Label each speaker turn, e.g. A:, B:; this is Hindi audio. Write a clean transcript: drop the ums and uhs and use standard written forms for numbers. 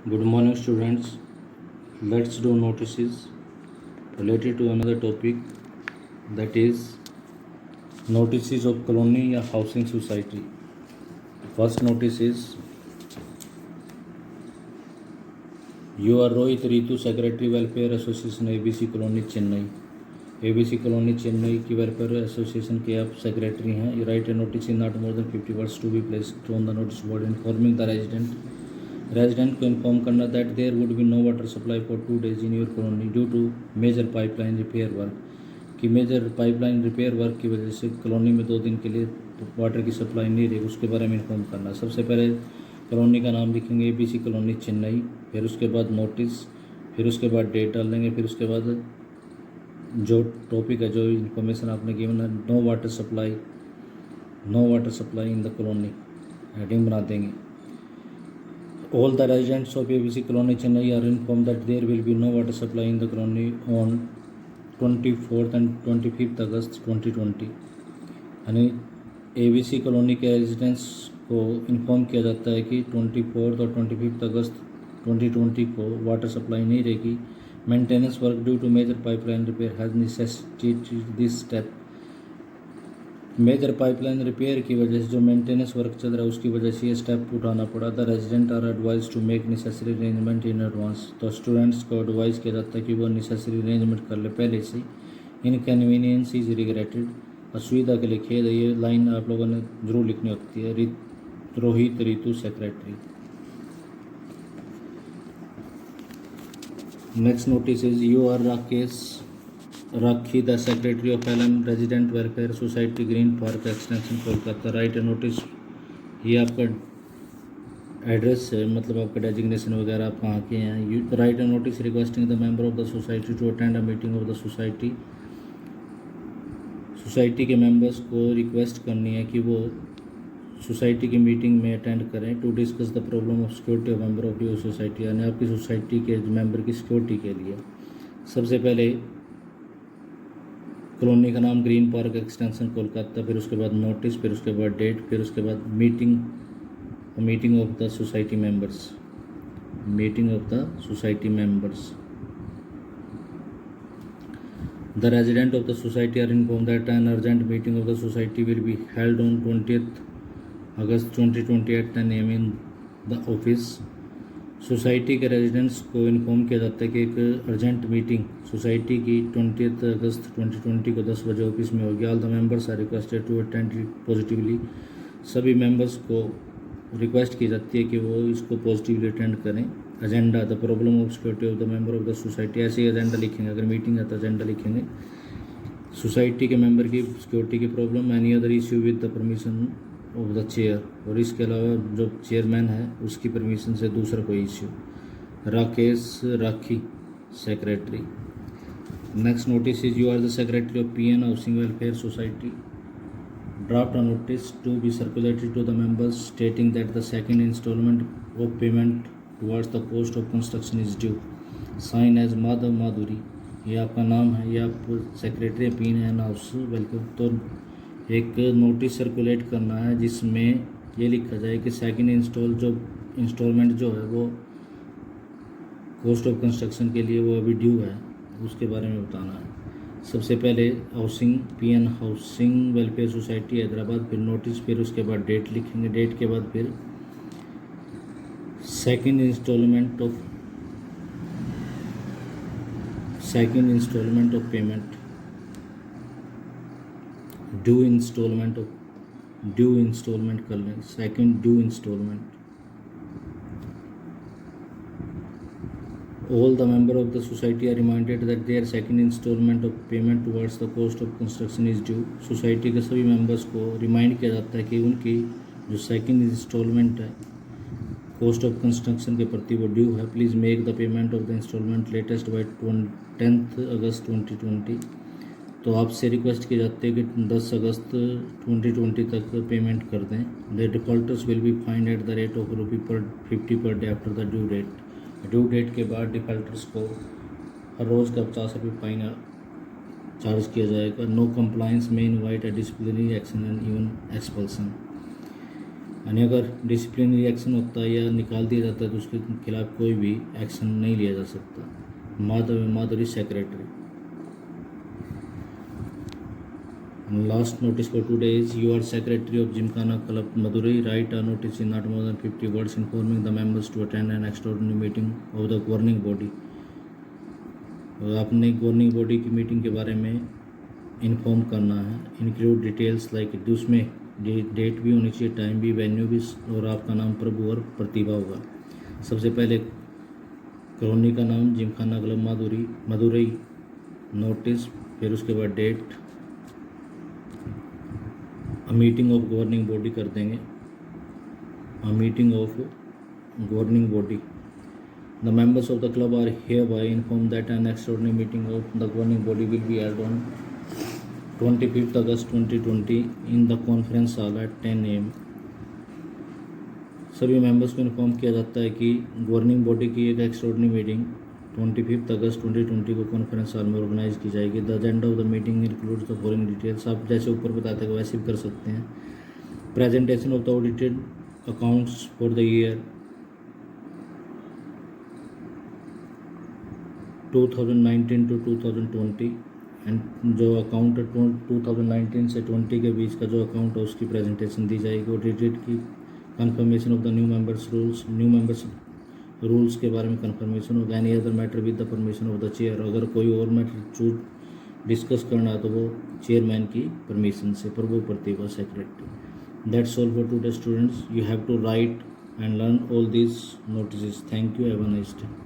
A: Good morning, students. Let's do notices related to another topic, that is notices of colony or housing society. First notice is you are Rohit Ritu, Secretary Welfare Association ABC Colony Chennai. ABC Colony Chennai की वेलफेयर एसोसिएशन के आप सेक्रेटरी हैं. You write a notice in not more than 50 words to be placed on the notice board informing the resident को इन्फॉर्म करना that there would be no water supply for 2 days in your colony due to major pipeline repair work. कि मेजर पाइपलाइन रिपेयर वर्क की वजह से कॉलोनी में 2 दिन के लिए वाटर की सप्लाई नहीं रहेगी, उसके बारे में इन्फॉर्म करना. सबसे पहले कॉलोनी का नाम लिखेंगे ABC कॉलोनी चेन्नई, फिर उसके बाद नोटिस, फिर उसके बाद डेट डाल देंगे, फिर उसके बाद जो टॉपिक है, जो इन्फॉर्मेशन आपने गिवन है, no water supply in the colony, heading बना देंगे. All the residents of ABC Colony Chennai are informed that there will be no water supply in the colony on 24th and 25th August 2020. यानी ABC कॉलोनी के रेजिडेंट्स को इन्फॉर्म किया जाता है कि 24 और 25 अगस्त 2020 को वाटर सप्लाई नहीं रहेगी. Maintenance work due to major pipeline repair has necessitated this step. Major pipeline repair की वजह से जो मेंटेनेंस वर्क चल रहा है उसकी वजह से ये स्टेप उठाना पड़ा. The resident are advise to make necessary arrangement in advance. तो स्टूडेंट्स को एडवाइस किया जाता है कि वो नेसेसरी अरेंजमेंट कर ले पहले से. Inconvenience is regretted. असुविधा के लिए खेद है. ये लाइन आप लोगों ने जरूर लिखनी होती है. Rohit Ritu secretary. Next notice is you are Rakhi the secretary of LM resident welfare society green park extension Kolkata. Write a notice. ये आपका एड्रेस है, मतलब आपका डेजिग्नेशन वगैरह आप कहाँ के हैं. You write a notice requesting the member of the society to attend a meeting of the society. Society के मेंबर्स को रिक्वेस्ट करनी है कि वो सोसाइटी की मीटिंग में अटेंड करें to discuss the problem of security of member of your society. यानी आपकी सोसाइटी के मेंबर की सिक्योरिटी के लिए. सबसे पहले कॉलोनी का नाम ग्रीन पार्क एक्सटेंशन कोलकाता, फिर उसके बाद नोटिस, फिर उसके बाद डेट, फिर उसके बाद meeting of the society members. The resident of the society are informed that an urgent meeting of the society will be held on 20th August 2020 at 10 AM in the office. Society के रेजिडेंट्स को इन्फॉर्म किया जाता है कि एक अर्जेंट मीटिंग सोसाइटी की 20th अगस्त 2020 को 10 बजे ऑफिस में होगी. All the members are requested to attend positively. सभी मेंबर्स को रिक्वेस्ट की जाती है कि वो इसको पॉजिटिवली अटेंड करें. Agenda the problem of security of the member of the society. ऐसे ही एजेंडा लिखेंगे. अगर मीटिंग है तो एजेंडा लिखेंगे. सोसाइटी के मेंबर की सिक्योरिटी की problem. Any other issue with the permission of the chair. और इसके अलावा जो चेयरमैन है उसकी परमिशन से दूसरा कोई issue. Rakhi secretary. Next notice is you are the secretary of PN housing welfare society. Draft a notice to be circulated to the members stating that the second instalment of payment towards the cost of construction is due. Sign as Madhav Madhuri. ये आपका नाम है, ये आप सेक्रेटरी PN हाउस वेलफेयर. तो एक नोटिस सर्कुलेट करना है जिसमें ये लिखा जाए कि सेकंड इंस्टॉलमेंट जो है वो कॉस्ट ऑफ कंस्ट्रक्शन के लिए वो अभी ड्यू है, उसके बारे में बताना है. सबसे पहले PN housing welfare society Hyderabad, फिर नोटिस, फिर उसके बाद डेट लिखेंगे. डेट के बाद फिर second instalment of payment, due instalment कर लें. Second due instalment. All the member of the society are reminded that their second installment of payment towards the cost of construction is due. Society के सभी मेंबर्स को रिमाइंड किया जाता है कि उनकी जो सेकंड इंस्टॉलमेंट है कॉस्ट ऑफ कंस्ट्रक्शन के प्रति वो ड्यू है. Please make the payment of the instalment latest by 10th August 2020. तो आपसे रिक्वेस्ट की जाती है कि 10 अगस्त 2020 तक पेमेंट कर दें. The defaulters will be find at the rate of ₹50 per day after the due date. Due date के बाद डिफॉल्टर्स को हर रोज़ का 50 रुपये फाइन चार्ज किया जाएगा. नो कंप्लाइंस में invite a disciplinary action and even expulsion. यानी अगर डिसिप्लिनरी एक्शन होता है या निकाल दिया जाता है तो उसके खिलाफ कोई भी एक्शन नहीं लिया जा सकता। माधुरी secretary. Last notice for today is you are secretary of Gymkhana Club Madurai. Write a notice in not more than 50 words informing the members to attend an extraordinary meeting of the governing body. आपने governing body की मीटिंग के बारे में इन्फॉर्म करना है। इंक्लूड डिटेल्स लाइक उसमें डेट भी होनी चाहिए, टाइम भी, वेन्यू भी, और आपका नाम प्रभु और प्रतिभा होगा। सबसे पहले कॉलोनी का नाम जिमखाना क्लब मदुरई नोटिस, फिर उसके बाद date, a meeting of governing body कर देंगे, a meeting of governing body. The members of the club are hereby inform that an extraordinary meeting of the governing body will be held on 25 August 2020 in the conference hall at 10 AM। सभी मेंबर्स को इन्फॉर्म किया जाता है कि गवर्निंग बॉडी की एक एक्स्ट्राऑर्डिनरी मीटिंग 25 अगस्त 2020 को कॉन्फ्रेंस हॉल में ऑर्गेनाइज की जाएगी। The agenda of the meeting includes the following details. आप जैसे ऊपर बताते हैं वैसे भी कर सकते हैं। Presentation of the audited accounts for the year 2019 to 2020 and जो अकाउंट 2019 से 20 के बीच का जो अकाउंट है उसकी प्रेजेंटेशन दी जाएगी। ऑडिटेड की confirmation of the new members rules के बारे में कंफर्मेशन होगा। Any other matter with the permission of the chair. अगर कोई और मैटर डिस्कस करना है तो वो चेयरमैन की परमिशन से। Prabhu Pratibha secretary. That's all for today students. You have to write and learn all this notice. Thank you. Have a nice day.